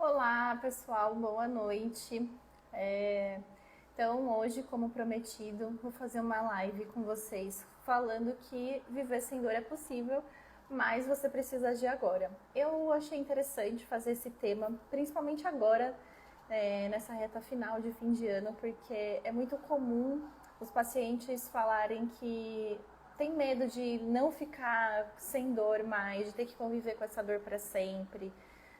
Olá, pessoal, boa noite. Então, hoje, como prometido, vou fazer uma live com vocês falando que viver sem dor é possível, mas você precisa agir agora. Eu achei interessante fazer esse tema, principalmente agora, nessa reta final de fim de ano, porque é muito comum os pacientes falarem que tem medo de não ficar sem dor mais, de ter que conviver com essa dor para sempre.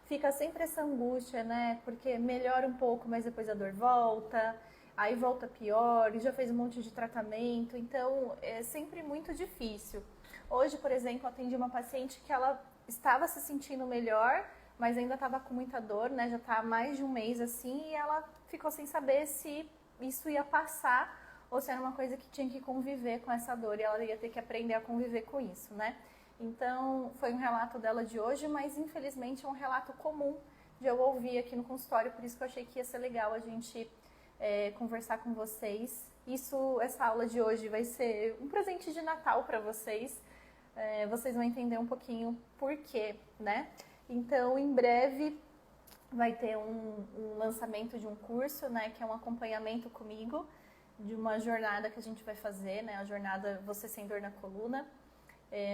Fica sempre essa angústia, né? Porque melhora um pouco, mas depois a dor volta, aí volta pior, e já fez um monte de tratamento, então é sempre muito difícil. Hoje, por exemplo, atendi uma paciente que ela estava se sentindo melhor, mas ainda estava com muita dor, né? Já está há mais de um mês assim, e ela ficou sem saber se isso ia passar ou se era uma coisa que tinha que conviver com essa dor e ela ia ter que aprender a conviver com isso, né? Então, foi um relato dela de hoje, mas infelizmente é um relato comum de eu ouvir aqui no consultório, por isso que eu achei que ia ser legal a gente conversar com vocês. Essa aula de hoje vai ser um presente de Natal para vocês. Vocês vão entender um pouquinho por quê, né? Então, em breve vai ter um lançamento de um curso, né, que é um acompanhamento comigo de uma jornada que a gente vai fazer, né, a jornada Você Sem Dor na Coluna,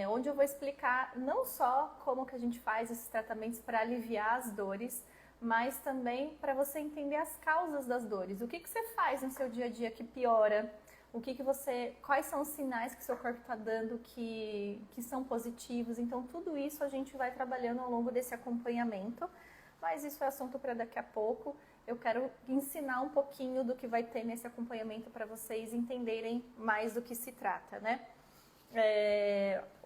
onde eu vou explicar não só como que a gente faz esses tratamentos para aliviar as dores, mas também para você entender as causas das dores. O que você faz no seu dia a dia que piora? Quais são os sinais que seu corpo está dando que são positivos? Então, tudo isso a gente vai trabalhando ao longo desse acompanhamento, mas isso é assunto para daqui a pouco. Eu quero ensinar um pouquinho do que vai ter nesse acompanhamento para vocês entenderem mais do que se trata, né?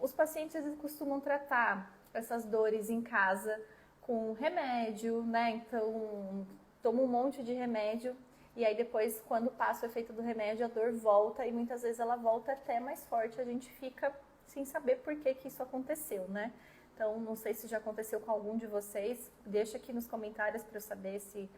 Os pacientes eles costumam tratar essas dores em casa com remédio, né? Então, toma um monte de remédio e aí depois, quando passa o efeito do remédio, a dor volta e muitas vezes ela volta até mais forte. A gente fica sem saber por que isso aconteceu, né? Então, não sei se já aconteceu com algum de vocês. Deixa aqui nos comentários para eu saber se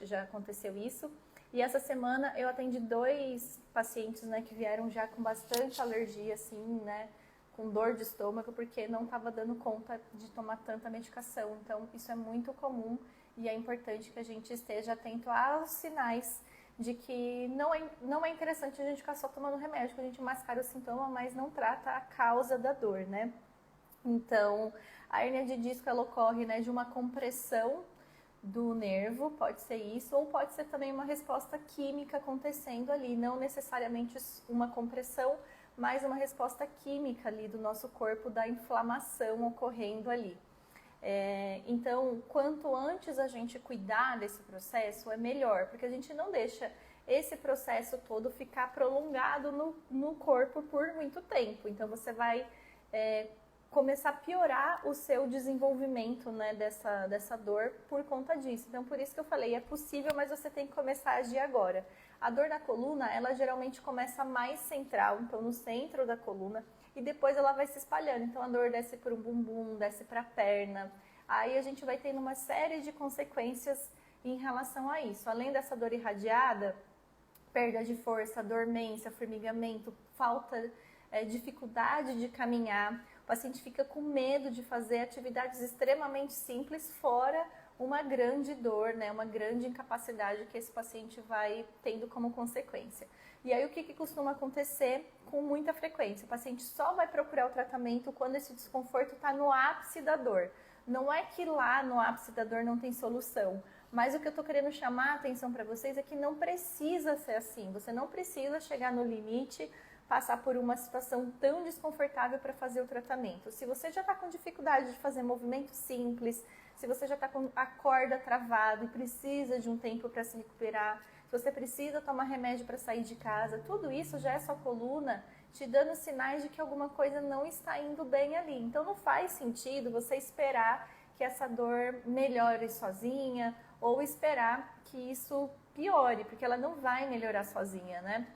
já aconteceu isso. E essa semana eu atendi 2 pacientes, né, que vieram já com bastante alergia, assim, né, com dor de estômago, porque não estava dando conta de tomar tanta medicação. Então, isso é muito comum e é importante que a gente esteja atento aos sinais de que não é interessante a gente ficar só tomando remédio, que a gente mascara o sintoma, mas não trata a causa da dor, né? Então, a hérnia de disco, ela ocorre, né, de uma compressão do nervo, pode ser isso, ou pode ser também uma resposta química acontecendo ali, não necessariamente uma compressão, mas uma resposta química ali do nosso corpo, da inflamação ocorrendo ali. Então, quanto antes a gente cuidar desse processo, é melhor, porque a gente não deixa esse processo todo ficar prolongado no corpo por muito tempo. Então, você vai começar a piorar o seu desenvolvimento, né, dessa dor por conta disso. Então, por isso que eu falei, é possível, mas você tem que começar a agir agora. A dor na coluna, ela geralmente começa mais central, então no centro da coluna, e depois ela vai se espalhando. Então, a dor desce para o bumbum, desce para a perna. Aí a gente vai tendo uma série de consequências em relação a isso. Além dessa dor irradiada, perda de força, dormência, formigamento, falta, dificuldade de caminhar. O paciente fica com medo de fazer atividades extremamente simples, fora uma grande dor, né, uma grande incapacidade que esse paciente vai tendo como consequência. E aí o que costuma acontecer com muita frequência? O paciente só vai procurar o tratamento quando esse desconforto está no ápice da dor. Não é que lá no ápice da dor não tem solução, mas o que eu estou querendo chamar a atenção para vocês é que não precisa ser assim. Você não precisa chegar no limite, passar por uma situação tão desconfortável para fazer o tratamento. Se você já está com dificuldade de fazer movimento simples, se você já está com a corda travada e precisa de um tempo para se recuperar, se você precisa tomar remédio para sair de casa, tudo isso já é sua coluna te dando sinais de que alguma coisa não está indo bem ali. Então não faz sentido você esperar que essa dor melhore sozinha ou esperar que isso piore, porque ela não vai melhorar sozinha, né?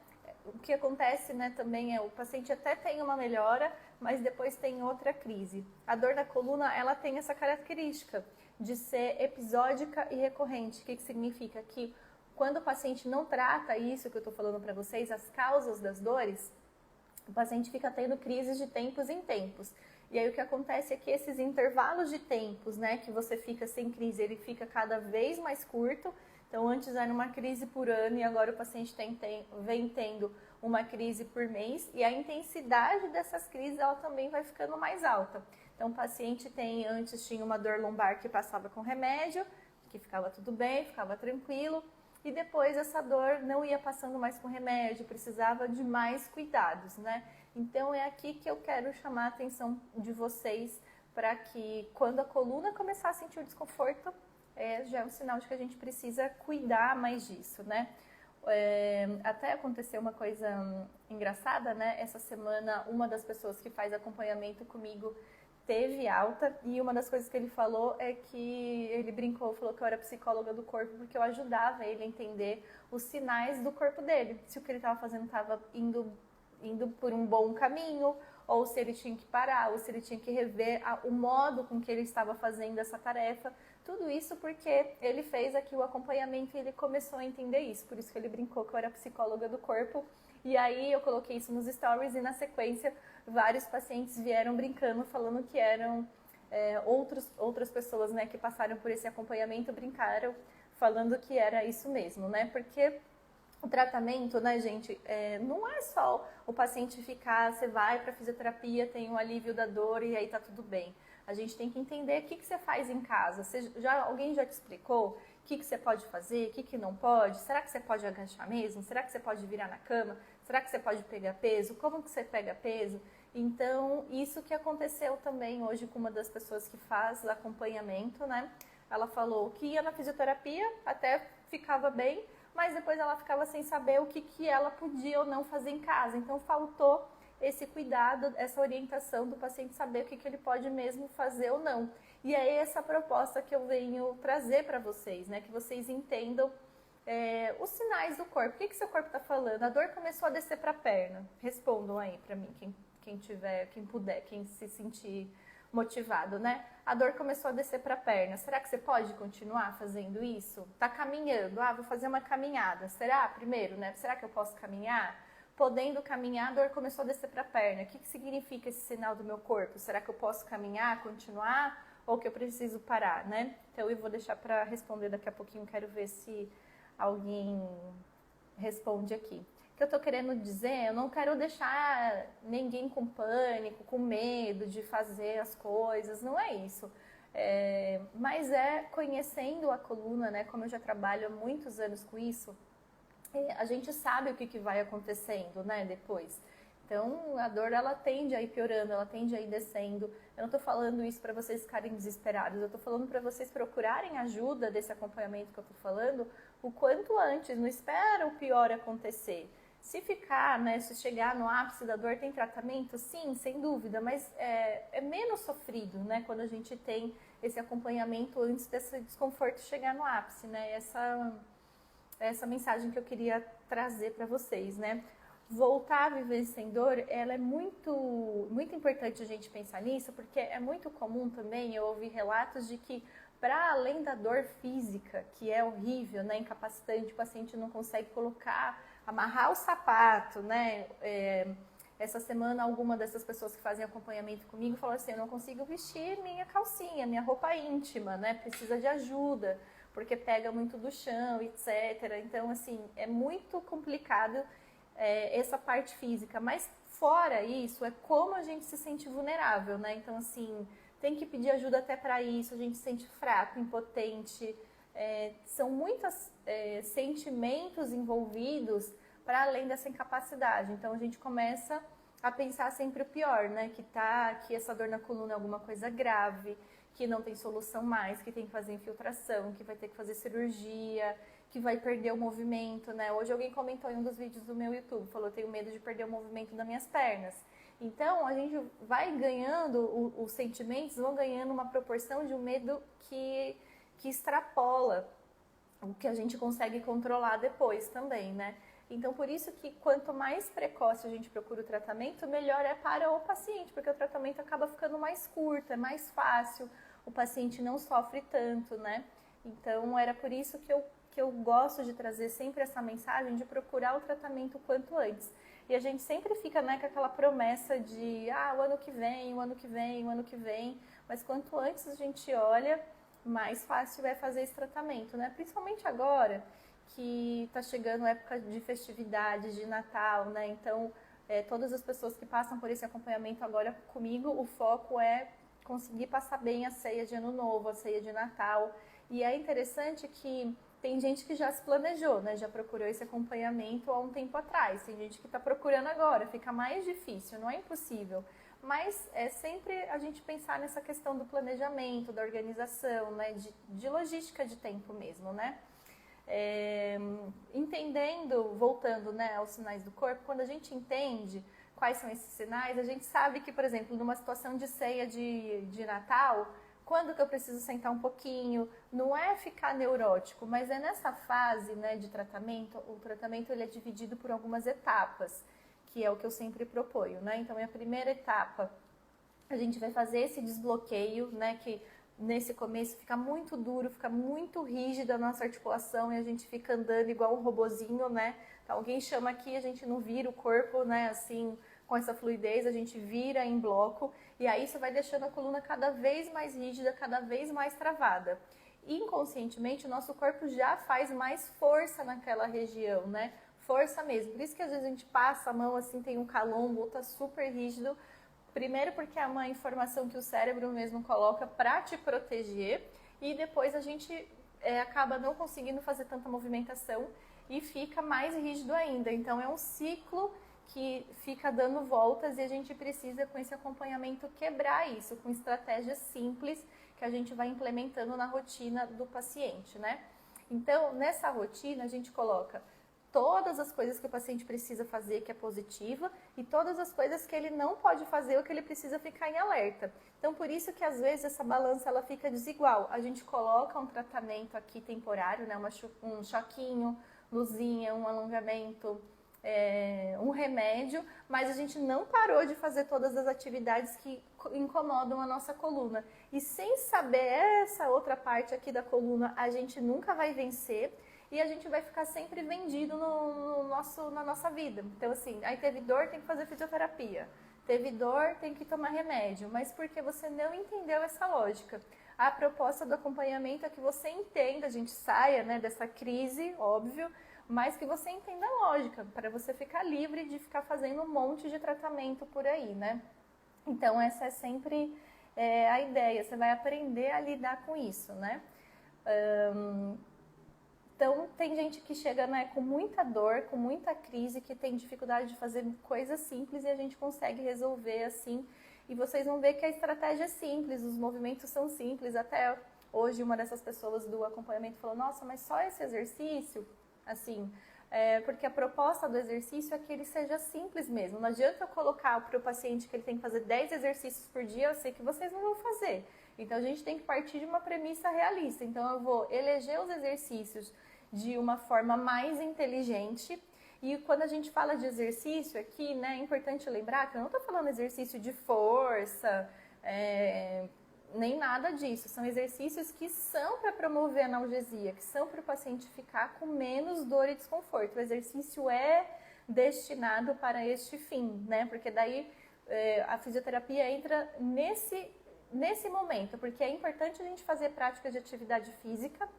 O que acontece, né, também é o paciente até tem uma melhora, mas depois tem outra crise. A dor da coluna, ela tem essa característica de ser episódica e recorrente. O que significa? Que quando o paciente não trata isso que eu estou falando para vocês, as causas das dores, o paciente fica tendo crises de tempos em tempos. E aí o que acontece é que esses intervalos de tempos, né, que você fica sem crise, ele fica cada vez mais curto. Então antes era uma crise por ano e agora o paciente vem tendo uma crise por mês, e a intensidade dessas crises ela também vai ficando mais alta. Então o paciente antes tinha uma dor lombar que passava com remédio, que ficava tudo bem, ficava tranquilo, e depois essa dor não ia passando mais com remédio, precisava de mais cuidados, né? Então é aqui que eu quero chamar a atenção de vocês para que quando a coluna começar a sentir o desconforto, já é um sinal de que a gente precisa cuidar mais disso, né? Até aconteceu uma coisa engraçada, né? Essa semana, uma das pessoas que faz acompanhamento comigo teve alta, e uma das coisas que ele falou é que ele falou que eu era psicóloga do corpo porque eu ajudava ele a entender os sinais do corpo dele, se o que ele estava fazendo estava indo por um bom caminho, ou se ele tinha que parar, ou se ele tinha que rever o modo com que ele estava fazendo essa tarefa. Tudo isso porque ele fez aqui o acompanhamento e ele começou a entender isso. Por isso que ele brincou que eu era psicóloga do corpo. E aí eu coloquei isso nos stories e na sequência vários pacientes vieram brincando, falando que eram outras pessoas, né, que passaram por esse acompanhamento, brincaram, falando que era isso mesmo, né? Porque o tratamento, né, gente, não é só o paciente ficar, você vai para fisioterapia, tem um alívio da dor e aí tá tudo bem. A gente tem que entender o que você faz em casa. Alguém já te explicou o que você pode fazer, o que não pode? Será que você pode agachar mesmo? Será que você pode virar na cama? Será que você pode pegar peso? Como que você pega peso? Então, isso que aconteceu também hoje com uma das pessoas que faz acompanhamento, né? Ela falou que ia na fisioterapia, até ficava bem, mas depois ela ficava sem saber o que ela podia ou não fazer em casa. Então, faltou esse cuidado, essa orientação do paciente saber o que ele pode mesmo fazer ou não. E é essa proposta que eu venho trazer para vocês, né? Que vocês entendam os sinais do corpo. O que seu corpo está falando? A dor começou a descer para a perna. Respondam aí para mim, quem puder, quem se sentir motivado, né? A dor começou a descer para a perna. Será que você pode continuar fazendo isso? Tá caminhando? Vou fazer uma caminhada. Será? Primeiro, né? Será que eu posso caminhar? Podendo caminhar, a dor começou a descer para a perna. O que significa esse sinal do meu corpo? Será que eu posso caminhar, continuar, ou que eu preciso parar, né? Então eu vou deixar para responder daqui a pouquinho. Quero ver se alguém responde aqui. O que eu tô querendo dizer, eu não quero deixar ninguém com pânico, com medo de fazer as coisas, não é isso. Mas conhecendo a coluna, né? Como eu já trabalho há muitos anos com isso, a gente sabe o que vai acontecendo, né, depois. Então, a dor, ela tende a ir piorando, ela tende a ir descendo. Eu não tô falando isso para vocês ficarem desesperados, eu tô falando para vocês procurarem ajuda desse acompanhamento que eu tô falando o quanto antes, não espera o pior acontecer. Se ficar, né, se chegar no ápice da dor, tem tratamento? Sim, sem dúvida, mas é menos sofrido, né, quando a gente tem esse acompanhamento antes desse desconforto chegar no ápice, né, essa mensagem que eu queria trazer para vocês, né. Voltar a viver sem dor, ela é muito, muito importante a gente pensar nisso, porque é muito comum também eu ouvir relatos de que, para além da dor física, que é horrível, né, incapacitante, o paciente não consegue amarrar o sapato, né? Essa semana, alguma dessas pessoas que fazem acompanhamento comigo falou assim: eu não consigo vestir minha calcinha, minha roupa íntima, né? Precisa de ajuda, porque pega muito do chão, etc. Então, assim, é muito complicado essa parte física, mas fora isso, é como a gente se sente vulnerável, né? Então, assim, tem que pedir ajuda até para isso, a gente se sente fraco, impotente, são muitos sentimentos envolvidos para além dessa incapacidade. Então, a gente começa a pensar sempre o pior, né? Que essa dor na coluna é alguma coisa grave, que não tem solução mais, que tem que fazer infiltração, que vai ter que fazer cirurgia, que vai perder o movimento, né? Hoje alguém comentou em um dos vídeos do meu YouTube, falou: eu tenho medo de perder o movimento das minhas pernas. Então, a gente vai ganhando, os sentimentos vão ganhando uma proporção de um medo que extrapola o que a gente consegue controlar depois também, né? Então, por isso que quanto mais precoce a gente procura o tratamento, melhor é para o paciente, porque o tratamento acaba ficando mais curto, é mais fácil, o paciente não sofre tanto, né? Então, era por isso que eu gosto de trazer sempre essa mensagem de procurar o tratamento quanto antes. E a gente sempre fica, né, com aquela promessa de, o ano que vem, o ano que vem, o ano que vem. Mas quanto antes a gente olha, mais fácil vai fazer esse tratamento, né? Principalmente agora que está chegando a época de festividades, de Natal, né? Então, todas as pessoas que passam por esse acompanhamento agora comigo, o foco é conseguir passar bem a ceia de Ano Novo, a ceia de Natal. E é interessante que tem gente que já se planejou, né? Já procurou esse acompanhamento há um tempo atrás. Tem gente que está procurando agora, fica mais difícil, não é impossível. Mas é sempre a gente pensar nessa questão do planejamento, da organização, né? De logística de tempo mesmo, né? Entendendo, voltando, né, aos sinais do corpo, quando a gente entende quais são esses sinais, a gente sabe que, por exemplo, numa situação de ceia de Natal, quando que eu preciso sentar um pouquinho, não é ficar neurótico, mas é nessa fase, né, de tratamento. O tratamento ele é dividido por algumas etapas, que é o que eu sempre proponho, né? Então, a primeira etapa, a gente vai fazer esse desbloqueio, né, que nesse começo fica muito duro, fica muito rígida a nossa articulação e a gente fica andando igual um robozinho, né? Então, alguém chama aqui, a gente não vira o corpo, né, assim, com essa fluidez, a gente vira em bloco e aí isso vai deixando a coluna cada vez mais rígida, cada vez mais travada. Inconscientemente, o nosso corpo já faz mais força naquela região, né? Força mesmo. Por isso que às vezes a gente passa a mão assim, tem um calombo, tá super rígido. Primeiro porque é uma informação que o cérebro mesmo coloca para te proteger e depois a gente acaba não conseguindo fazer tanta movimentação e fica mais rígido ainda. Então é um ciclo que fica dando voltas e a gente precisa com esse acompanhamento quebrar isso com estratégias simples que a gente vai implementando na rotina do paciente, né? Então nessa rotina a gente coloca todas as coisas que o paciente precisa fazer que é positiva e todas as coisas que ele não pode fazer ou que ele precisa ficar em alerta. Então, por isso que às vezes essa balança ela fica desigual. A gente coloca um tratamento aqui temporário, né, um choquinho, luzinha, um alongamento, um remédio, mas a gente não parou de fazer todas as atividades que incomodam a nossa coluna. E sem saber essa outra parte aqui da coluna, a gente nunca vai vencer. E a gente vai ficar sempre vendido na nossa vida. Então, assim, aí teve dor, tem que fazer fisioterapia. Teve dor, tem que tomar remédio. Mas porque você não entendeu essa lógica. A proposta do acompanhamento é que você entenda, a gente saia, né, dessa crise, óbvio, mas que você entenda a lógica, para você ficar livre de ficar fazendo um monte de tratamento por aí, né? Então, essa é sempre a ideia. Você vai aprender a lidar com isso, né? Então, tem gente que chega, né, com muita dor, com muita crise, que tem dificuldade de fazer coisas simples e a gente consegue resolver assim. E vocês vão ver que a estratégia é simples, os movimentos são simples. Até hoje, uma dessas pessoas do acompanhamento falou, nossa, mas só esse exercício? Assim, porque a proposta do exercício é que ele seja simples mesmo. Não adianta eu colocar para o paciente que ele tem que fazer 10 exercícios por dia, eu sei que vocês não vão fazer. Então, a gente tem que partir de uma premissa realista. Então, eu vou eleger os exercícios de uma forma mais inteligente. E quando a gente fala de exercício aqui, né, é importante lembrar que eu não estou falando exercício de força, nem nada disso. São exercícios que são para promover a analgesia, que são para o paciente ficar com menos dor e desconforto. O exercício é destinado para este fim, né? Porque daí a fisioterapia entra nesse momento, porque é importante a gente fazer práticas de atividade física,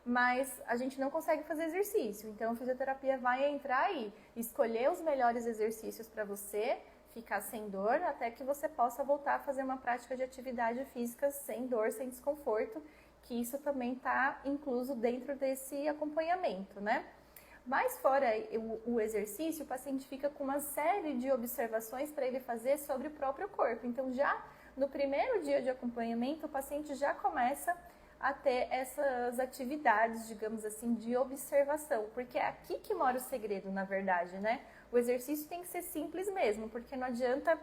mas a gente não consegue fazer exercício. Então, a fisioterapia vai entrar aí, escolher os melhores exercícios para você, ficar sem dor, até que você possa voltar a fazer uma prática de atividade física sem dor, sem desconforto, que isso também está incluso dentro desse acompanhamento, né? Mas fora o exercício, o paciente fica com uma série de observações para ele fazer sobre o próprio corpo. Então, já no primeiro dia de acompanhamento, o paciente já começa a ter essas atividades, digamos assim, de observação, porque é aqui que mora o segredo, na verdade, né? O exercício tem que ser simples mesmo, porque não adianta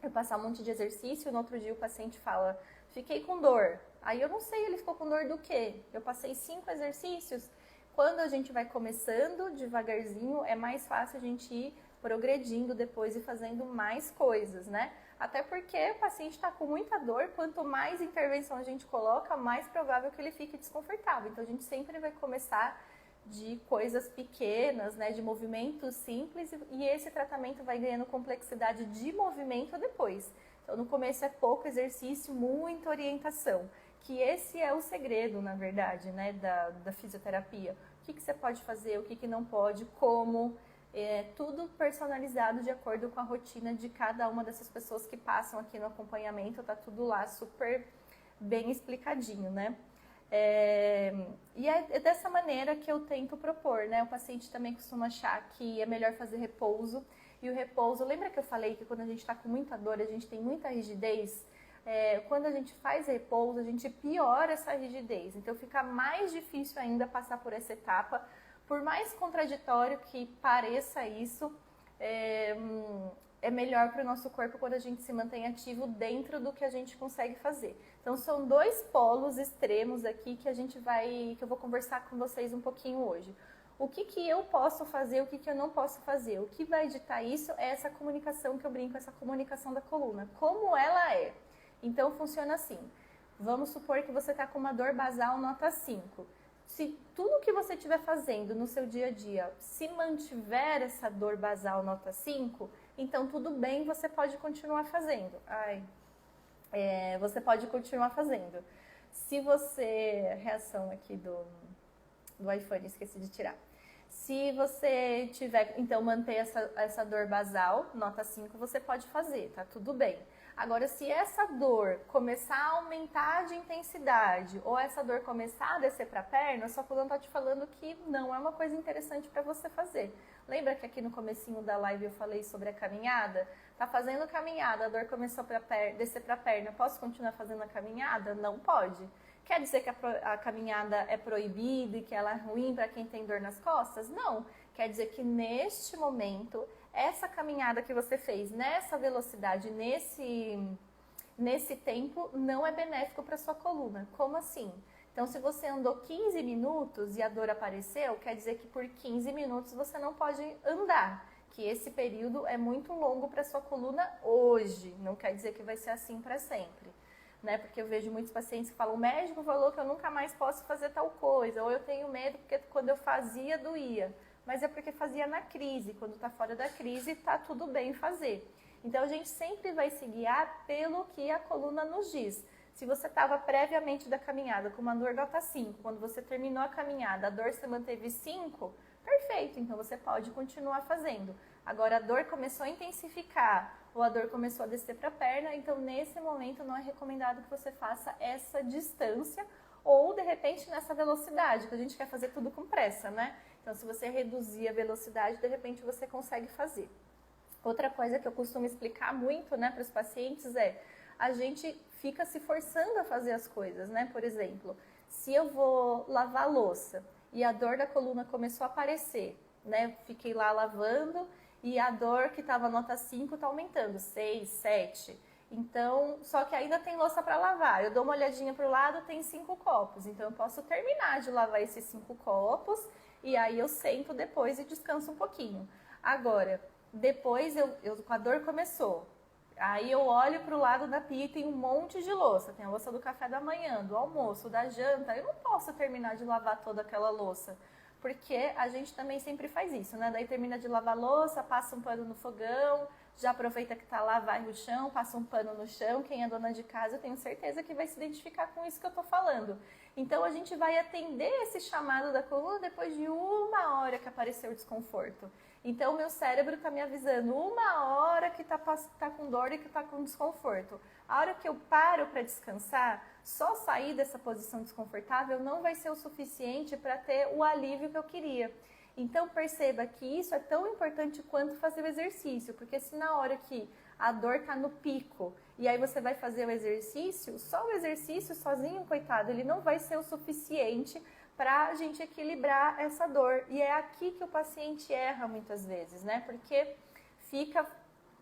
eu passar um monte de exercício, no outro dia o paciente fala, fiquei com dor. Aí eu não sei, ele ficou com dor do quê? Eu passei 5 exercícios. Quando a gente vai começando devagarzinho, é mais fácil a gente ir progredindo depois e fazendo mais coisas, né? Até porque o paciente está com muita dor, quanto mais intervenção a gente coloca, mais provável que ele fique desconfortável. Então, a gente sempre vai começar de coisas pequenas, né, de movimentos simples, e esse tratamento vai ganhando complexidade de movimento depois. Então, no começo é pouco exercício, muita orientação, que esse é o segredo, na verdade, né, da fisioterapia. O que você pode fazer, o que não pode, como, tudo personalizado de acordo com a rotina de cada uma dessas pessoas que passam aqui no acompanhamento, tá tudo lá super bem explicadinho, né? E é dessa maneira que eu tento propor, né? O paciente também costuma achar que é melhor fazer repouso. E o repouso, lembra que eu falei que quando a gente está com muita dor, a gente tem muita rigidez? Quando a gente faz repouso, a gente piora essa rigidez. Então fica mais difícil ainda passar por essa etapa. Por mais contraditório que pareça isso, é melhor para o nosso corpo quando a gente se mantém ativo dentro do que a gente consegue fazer. Então são dois polos extremos aqui que eu vou conversar com vocês um pouquinho hoje. O que eu posso fazer, o que eu não posso fazer? O que vai ditar isso é essa comunicação que eu brinco, essa comunicação da coluna. Como ela é? Então funciona assim. Vamos supor que você está com uma dor basal nota 5. Se tudo que você estiver fazendo no seu dia a dia se mantiver essa dor basal nota 5, então tudo bem, você pode continuar fazendo. Você pode continuar fazendo. Se você... Reação aqui do iPhone, esqueci de tirar. Se você tiver, então, manter essa dor basal, nota 5, você pode fazer, tá tudo bem. Agora, se essa dor começar a aumentar de intensidade ou essa dor começar a descer para a perna, a sua coluna tá te falando que não é uma coisa interessante para você fazer. Lembra que aqui no comecinho da live eu falei sobre a caminhada? Tá fazendo caminhada, a dor começou a descer para a perna, posso continuar fazendo a caminhada? Não pode. Quer dizer que a caminhada é proibida e que ela é ruim para quem tem dor nas costas? Não. Quer dizer que neste momento, essa caminhada que você fez nessa velocidade, nesse tempo, não é benéfico para sua coluna. Como assim? Então, se você andou 15 minutos e a dor apareceu, quer dizer que por 15 minutos você não pode andar. Que esse período é muito longo para sua coluna hoje. Não quer dizer que vai ser assim para sempre. Né? Porque eu vejo muitos pacientes que falam, o médico falou que eu nunca mais posso fazer tal coisa, ou eu tenho medo porque quando eu fazia doía, mas é porque fazia na crise, quando está fora da crise está tudo bem fazer. Então a gente sempre vai se guiar pelo que a coluna nos diz. Se você estava previamente da caminhada com uma dor nota 5, quando você terminou a caminhada, a dor se manteve 5, perfeito, então você pode continuar fazendo. Agora a dor começou a intensificar, ou a dor começou a descer para a perna, então nesse momento não é recomendado que você faça essa distância ou de repente nessa velocidade, que a gente quer fazer tudo com pressa, né? Então se você reduzir a velocidade, de repente você consegue fazer. Outra coisa que eu costumo explicar muito, né, para os pacientes é, a gente fica se forçando a fazer as coisas, né? Por exemplo, se eu vou lavar a louça e a dor da coluna começou a aparecer, né? Fiquei lá lavando e a dor que estava nota 5 está aumentando, 6, 7. Então, só que ainda tem louça para lavar. Eu dou uma olhadinha para o lado, tem 5 copos. Então, eu posso terminar de lavar esses 5 copos e aí eu sento depois e descanso um pouquinho. Agora, depois a dor começou. Aí eu olho para o lado da pia e tem um monte de louça. Tem a louça do café da manhã, do almoço, da janta. Eu não posso terminar de lavar toda aquela louça. Porque a gente também sempre faz isso, né? Daí termina de lavar a louça, passa um pano no fogão, já aproveita que tá lá, varre o chão, passa um pano no chão. Quem é dona de casa, eu tenho certeza que vai se identificar com isso que eu tô falando. Então a gente vai atender esse chamado da coluna depois de 1 hora que apareceu o desconforto. Então o meu cérebro tá me avisando 1 hora que tá com dor e que tá com desconforto. A hora que eu paro para descansar, só sair dessa posição desconfortável não vai ser o suficiente para ter o alívio que eu queria. Então perceba que isso é tão importante quanto fazer o exercício, porque se na hora que a dor está no pico e aí você vai fazer o exercício, só o exercício sozinho, coitado, ele não vai ser o suficiente para a gente equilibrar essa dor. E é aqui que o paciente erra muitas vezes, né? Porque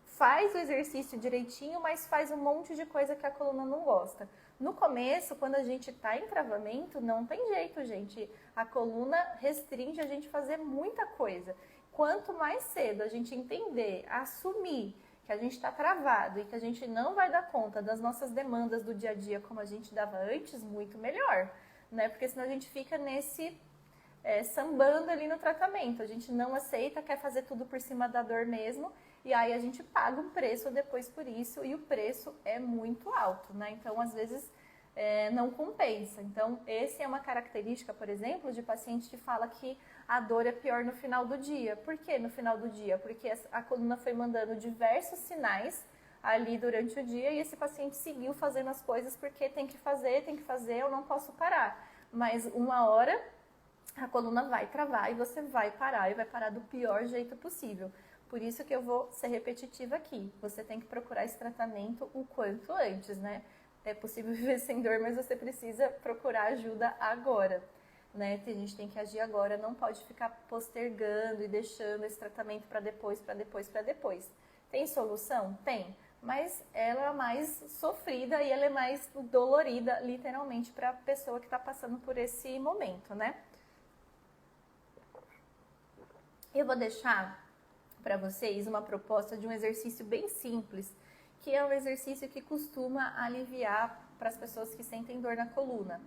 faz o exercício direitinho, mas faz um monte de coisa que a coluna não gosta. No começo, quando a gente está em travamento, não tem jeito, gente. A coluna restringe a gente fazer muita coisa. Quanto mais cedo a gente entender, assumir que a gente está travado e que a gente não vai dar conta das nossas demandas do dia a dia como a gente dava antes, muito melhor, né? Porque senão a gente fica sambando ali no tratamento. A gente não aceita, quer fazer tudo por cima da dor mesmo, e aí a gente paga um preço depois por isso, e o preço é muito alto, né? Então, às vezes, não compensa. Então, essa é uma característica, por exemplo, de paciente que fala que a dor é pior no final do dia. Por que no final do dia? Porque a coluna foi mandando diversos sinais ali durante o dia e esse paciente seguiu fazendo as coisas porque tem que fazer, eu não posso parar. Mas uma hora a coluna vai travar e você vai parar, e vai parar do pior jeito possível. Por isso que eu vou ser repetitiva aqui. Você tem que procurar esse tratamento o quanto antes, né? É possível viver sem dor, mas você precisa procurar ajuda agora, né? A gente tem que agir agora, não pode ficar postergando e deixando esse tratamento para depois, para depois, para depois. Tem solução? Tem, mas ela é mais sofrida e ela é mais dolorida, literalmente, para a pessoa que está passando por esse momento, né? Eu vou deixar para vocês uma proposta de um exercício bem simples, que é um exercício que costuma aliviar para as pessoas que sentem dor na coluna,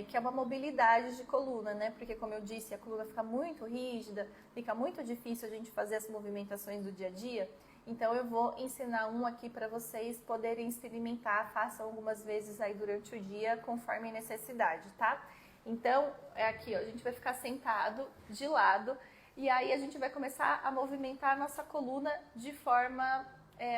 que é uma mobilidade de coluna, né? Porque, como eu disse, a coluna fica muito rígida, fica muito difícil a gente fazer as movimentações do dia a dia. Então, eu vou ensinar um aqui para vocês poderem experimentar, façam algumas vezes aí durante o dia, conforme necessidade, tá? Então, é aqui, ó, a gente vai ficar sentado de lado e aí a gente vai começar a movimentar a nossa coluna de forma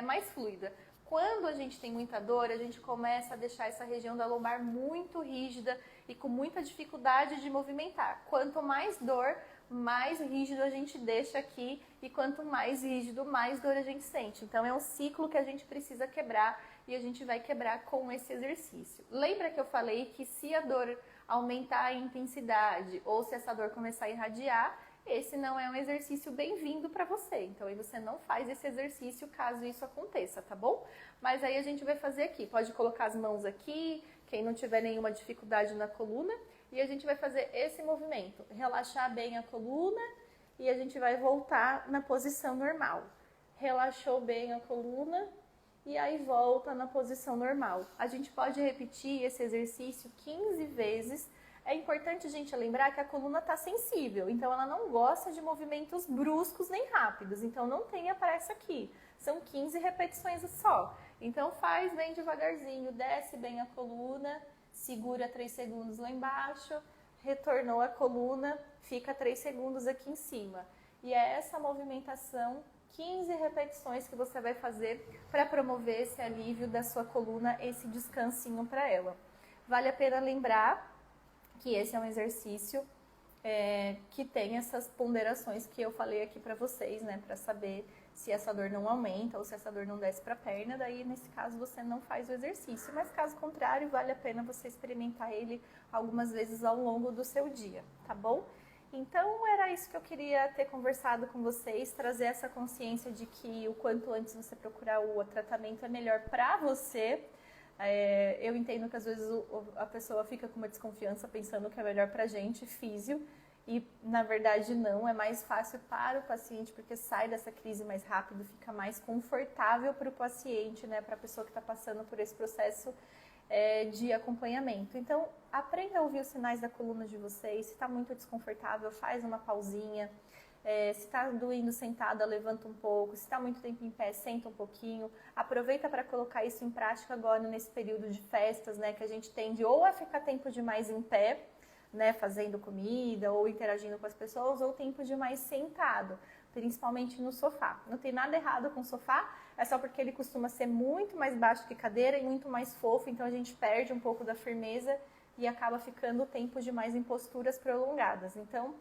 mais fluida. Quando a gente tem muita dor, a gente começa a deixar essa região da lombar muito rígida e com muita dificuldade de movimentar. Quanto mais dor, mais rígido a gente deixa aqui, e quanto mais rígido, mais dor a gente sente. Então é um ciclo que a gente precisa quebrar e a gente vai quebrar com esse exercício. Lembra que eu falei que se a dor aumentar a intensidade ou se essa dor começar a irradiar, esse não é um exercício bem-vindo para você. Então, aí você não faz esse exercício caso isso aconteça, tá bom? Mas aí a gente vai fazer aqui. Pode colocar as mãos aqui, quem não tiver nenhuma dificuldade na coluna. E a gente vai fazer esse movimento. Relaxar bem a coluna e a gente vai voltar na posição normal. Relaxou bem a coluna e aí volta na posição normal. A gente pode repetir esse exercício 15 vezes. É importante a gente lembrar que a coluna está sensível, então ela não gosta de movimentos bruscos nem rápidos, então não tenha pressa aqui. São 15 repetições só. Então faz bem devagarzinho, desce bem a coluna, segura 3 segundos lá embaixo, retornou a coluna, fica 3 segundos aqui em cima. E é essa movimentação, 15 repetições que você vai fazer para promover esse alívio da sua coluna, esse descansinho para ela. Vale a pena lembrar que esse é um exercício que tem essas ponderações que eu falei aqui para vocês, né? Para saber se essa dor não aumenta ou se essa dor não desce para a perna, daí nesse caso você não faz o exercício. Mas caso contrário, vale a pena você experimentar ele algumas vezes ao longo do seu dia, tá bom? Então era isso que eu queria ter conversado com vocês, trazer essa consciência de que o quanto antes você procurar o tratamento é melhor para você. Eu entendo que às vezes a pessoa fica com uma desconfiança pensando que é melhor pra gente, físio, e na verdade não, é mais fácil para o paciente porque sai dessa crise mais rápido, fica mais confortável para o paciente, né, para a pessoa que está passando por esse processo de acompanhamento. Então, aprenda a ouvir os sinais da coluna de vocês, se está muito desconfortável, faz uma pausinha. Se está doendo sentada, levanta um pouco. Se está muito tempo em pé, senta um pouquinho. Aproveita para colocar isso em prática agora nesse período de festas, né? Que a gente tende ou a ficar tempo demais em pé, né? Fazendo comida ou interagindo com as pessoas, ou tempo demais sentado, principalmente no sofá. Não tem nada errado com o sofá, é só porque ele costuma ser muito mais baixo que cadeira e muito mais fofo, então a gente perde um pouco da firmeza e acaba ficando tempo demais em posturas prolongadas. Então,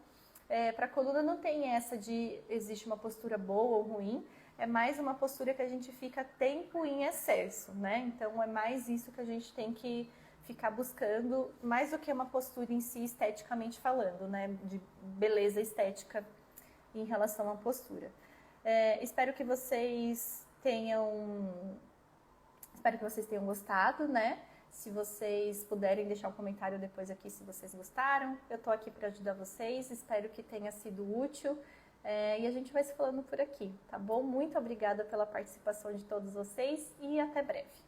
para a coluna não tem essa de existe uma postura boa ou ruim, é mais uma postura que a gente fica tempo em excesso, né? Então é mais isso que a gente tem que ficar buscando, mais do que uma postura em si esteticamente falando, né? De beleza estética em relação à postura. Espero que vocês tenham gostado, né? Se vocês puderem deixar um comentário depois aqui se vocês gostaram. Eu tô aqui para ajudar vocês, espero que tenha sido útil. E a gente vai se falando por aqui, tá bom? Muito obrigada pela participação de todos vocês e até breve.